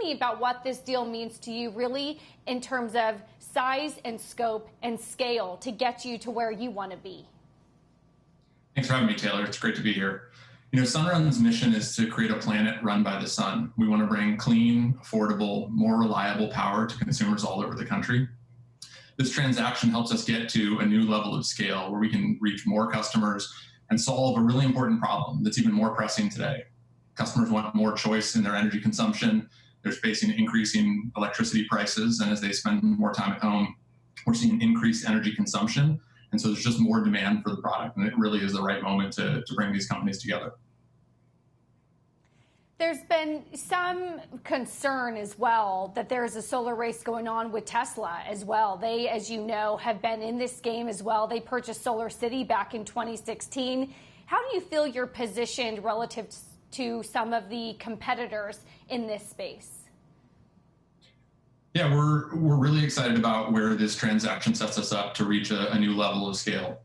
me about what this deal means to you, really, in terms of size and scope and scale to get you to where you want to be. Thanks for having me, Taylor. It's great to be here. Sunrun's mission is to create a planet run by the sun. We want to bring clean, affordable, more reliable power to consumers all over the country. This transaction helps us get to a new level of scale where we can reach more customers and solve a really important problem that's even more pressing today. Customers want more choice in their energy consumption. They're facing increasing electricity prices, and as they spend more time at home, we're seeing increased energy consumption. And so there's just more demand for the product, and it really is the right moment to bring these companies together. There's been some concern as well that there's a solar race going on with Tesla as well. They, as you know, have been in this game as well. They purchased Solar City back in 2016. How do you feel you're positioned relative to some of the competitors in this space? Yeah, we're really excited about where this transaction sets us up to reach a new level of scale.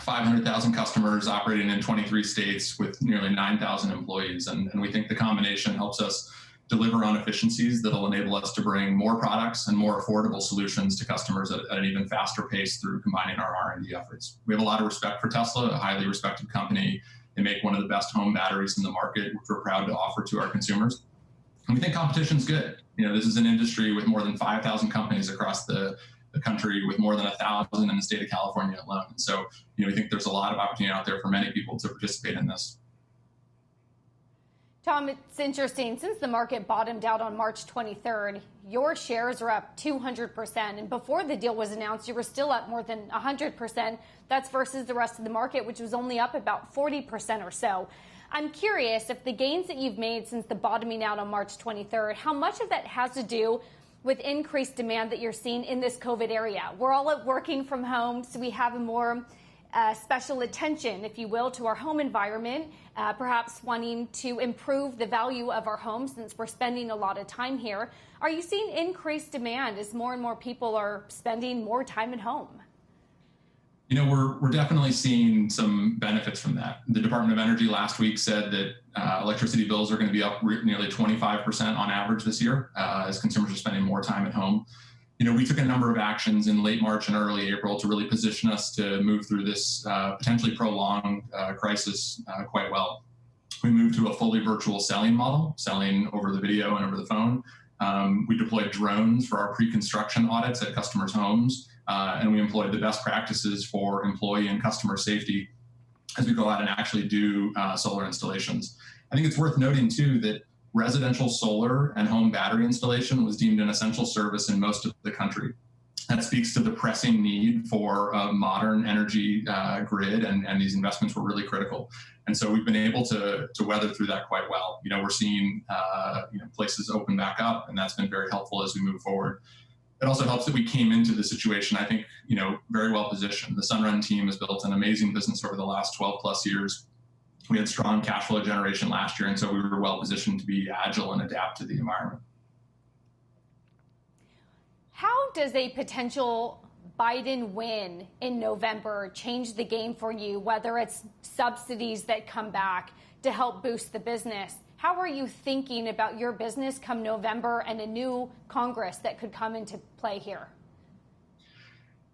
500,000 customers operating in 23 states with nearly 9,000 employees. And we think the combination helps us deliver on efficiencies that will enable us to bring more products and more affordable solutions to customers at an even faster pace through combining our R&D efforts. We have a lot of respect for Tesla, a highly respected company. They make one of the best home batteries in the market, which we're proud to offer to our consumers. And we think competition's good. This is an industry with more than 5,000 companies across the country, with more than 1,000 in the state of California alone. And so, we think there's a lot of opportunity out there for many people to participate in this. Tom, it's interesting. Since the market bottomed out on March 23rd, your shares are up 200%. And before the deal was announced, you were still up more than 100%. That's versus the rest of the market, which was only up about 40% or so. I'm curious if the gains that you've made since the bottoming out on March 23rd, how much of that has to do with increased demand that you're seeing in this COVID area? We're all working from home, so we have a more special attention, if you will, to our home environment, perhaps wanting to improve the value of our homes since we're spending a lot of time here. Are you seeing increased demand as more and more people are spending more time at home? We're definitely seeing some benefits from that. The Department of Energy last week said that electricity bills are going to be up nearly 25% on average this year as consumers are spending more time at home. We took a number of actions in late March and early April to really position us to move through this potentially prolonged crisis quite well. We moved to a fully virtual selling model, selling over the video and over the phone. We deployed drones for our pre-construction audits at customers' homes. And we employed the best practices for employee and customer safety as we go out and actually do solar installations. I think it's worth noting, too, that residential solar and home battery installation was deemed an essential service in most of the country. That speaks to the pressing need for a modern energy grid, and these investments were really critical. And so we've been able to weather through that quite well. We're seeing places open back up, and that's been very helpful as we move forward. It also helps that we came into the situation, I think, very well positioned. The Sunrun team has built an amazing business over the last 12 plus years. We had strong cash flow generation last year, and so we were well positioned to be agile and adapt to the environment. How does a potential Biden win in November change the game for you, whether it's subsidies that come back to help boost the business? How are you thinking about your business come November and a new Congress that could come into play here?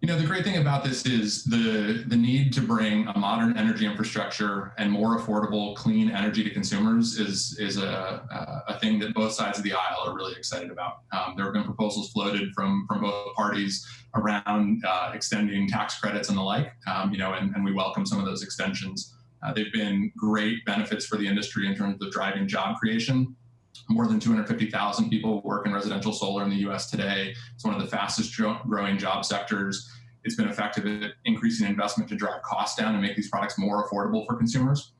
The great thing about this is the need to bring a modern energy infrastructure and more affordable, clean energy to consumers is a thing that both sides of the aisle are really excited about. There have been proposals floated from both parties around extending tax credits and the like, and we welcome some of those extensions. They've been great benefits for the industry in terms of driving job creation. More than 250,000 people work in residential solar in the U.S. today. It's one of the fastest growing job sectors. It's been effective at increasing investment to drive costs down and make these products more affordable for consumers.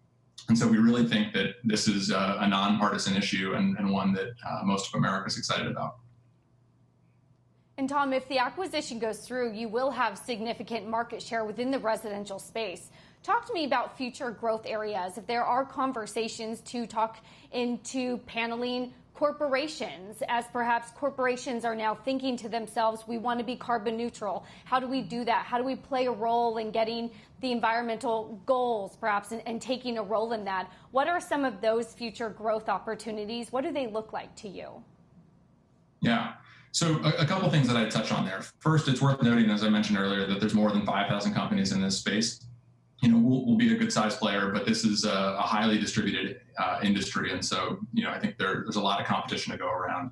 And so we really think that this is a nonpartisan issue and one that most of America is excited about. And Tom, if the acquisition goes through, you will have significant market share within the residential space. Talk to me about future growth areas. If there are conversations to talk into paneling corporations, as perhaps corporations are now thinking to themselves, we want to be carbon neutral. How do we do that? How do we play a role in getting the environmental goals, perhaps, and taking a role in that? What are some of those future growth opportunities? What do they look like to you? Yeah. So a couple things that I'd touch on there. First, it's worth noting, as I mentioned earlier, that there's more than 5,000 companies in this space. We'll be a good size player, but this is a highly distributed industry. And so, I think there's a lot of competition to go around.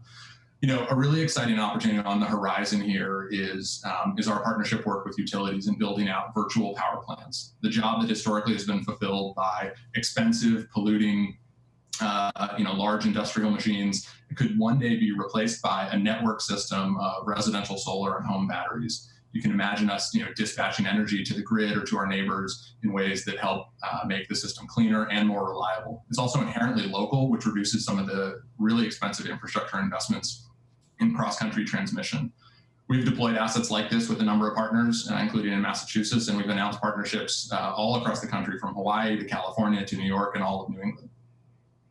A really exciting opportunity on the horizon here is our partnership work with utilities in building out virtual power plants. The job that historically has been fulfilled by expensive, polluting, large industrial machines could one day be replaced by a network system of residential solar and home batteries. You can imagine us, dispatching energy to the grid or to our neighbors in ways that help make the system cleaner and more reliable. It's also inherently local, which reduces some of the really expensive infrastructure investments in cross-country transmission. We've deployed assets like this with a number of partners, including in Massachusetts, and we've announced partnerships all across the country, from Hawaii to California to New York and all of New England.